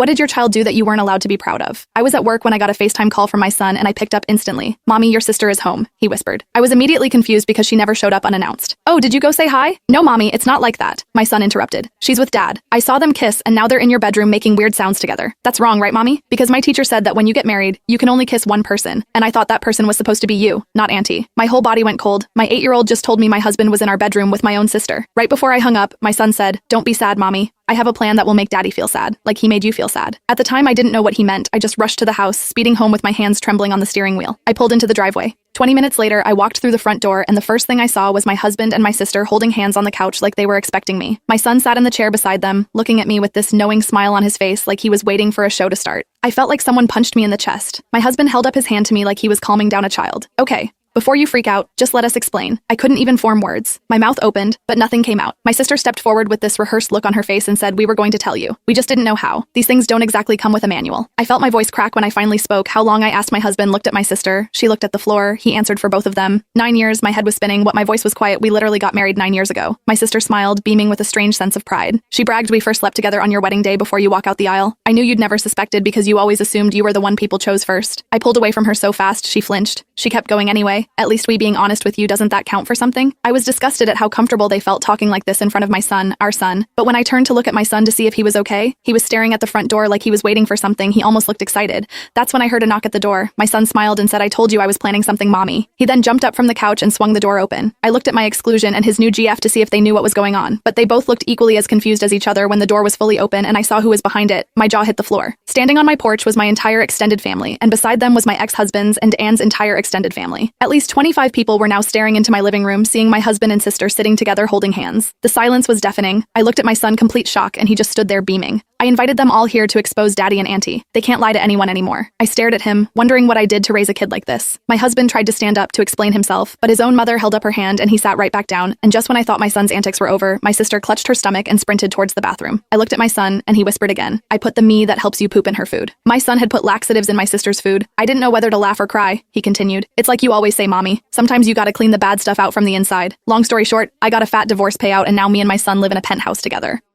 What did your child do that you weren't allowed to be proud of? I was at work when I got a FaceTime call from my son and I picked up instantly. Mommy, your sister is home, he whispered. I was immediately confused because she never showed up unannounced. Oh, did you go say hi? No, Mommy, it's not like that, my son interrupted. She's with Dad. I saw them kiss and now they're in your bedroom making weird sounds together. That's wrong, right, Mommy? Because my teacher said that when you get married, you can only kiss one person, and I thought that person was supposed to be you, not Auntie. My whole body went cold. My 8-year-old just told me my husband was in our bedroom with my own sister. Right before I hung up, my son said, "Don't be sad, Mommy. I have a plan that will make Daddy feel sad, like he made you feel sad." At the time, I didn't know what he meant. I just rushed to the house, speeding home with my hands trembling on the steering wheel. I pulled into the driveway. 20 minutes later, I walked through the front door, and the first thing I saw was my husband and my sister holding hands on the couch like they were expecting me. My son sat in the chair beside them, looking at me with this knowing smile on his face like he was waiting for a show to start. I felt like someone punched me in the chest. My husband held up his hand to me like he was calming down a child. "Okay. Before you freak out, just let us explain." I couldn't even form words. My mouth opened, but nothing came out. My sister stepped forward with this rehearsed look on her face and said, "We were going to tell you. We just didn't know how. These things don't exactly come with a manual." I felt my voice crack when I finally spoke. How long, I asked. My husband looked at my sister. She looked at the floor. He answered for both of them. 9 years, my head was spinning. What, my voice was quiet. We literally got married 9 years ago. My sister smiled, beaming with a strange sense of pride. She bragged, "We first slept together on your wedding day before you walk out the aisle. I knew you'd never suspected because you always assumed you were the one people chose first." I pulled away from her so fast, she flinched. She kept going anyway. "At least we being honest with you, doesn't that count for something?" I was disgusted at how comfortable they felt talking like this in front of my son, our son. But when I turned to look at my son to see if he was okay, he was staring at the front door like he was waiting for something. He almost looked excited. That's when I heard a knock at the door. My son smiled and said, "I told you I was planning something, Mommy." He then jumped up from the couch and swung the door open. I looked at my exclusion and his new GF to see if they knew what was going on, but they both looked equally as confused as each other when the door was fully open and I saw who was behind it. My jaw hit the floor. Standing on my porch was my entire extended family, and beside them was my ex-husband's and Anne's entire extended family. At least 25 people were now staring into my living room, seeing my husband and sister sitting together holding hands. The silence was deafening. I looked at my son, complete shock, and he just stood there beaming. I invited them all here to expose Daddy and Auntie. They can't lie to anyone anymore. I stared at him, wondering what I did to raise a kid like this. My husband tried to stand up to explain himself, but his own mother held up her hand and he sat right back down, and just when I thought my son's antics were over, my sister clutched her stomach and sprinted towards the bathroom. I looked at my son, and he whispered again, "I put the me that helps you poop in her food." My son had put laxatives in my sister's food. I didn't know whether to laugh or cry, he continued. "It's like you always say, Mommy. Sometimes you gotta clean the bad stuff out from the inside." Long story short, I got a fat divorce payout and now me and my son live in a penthouse together.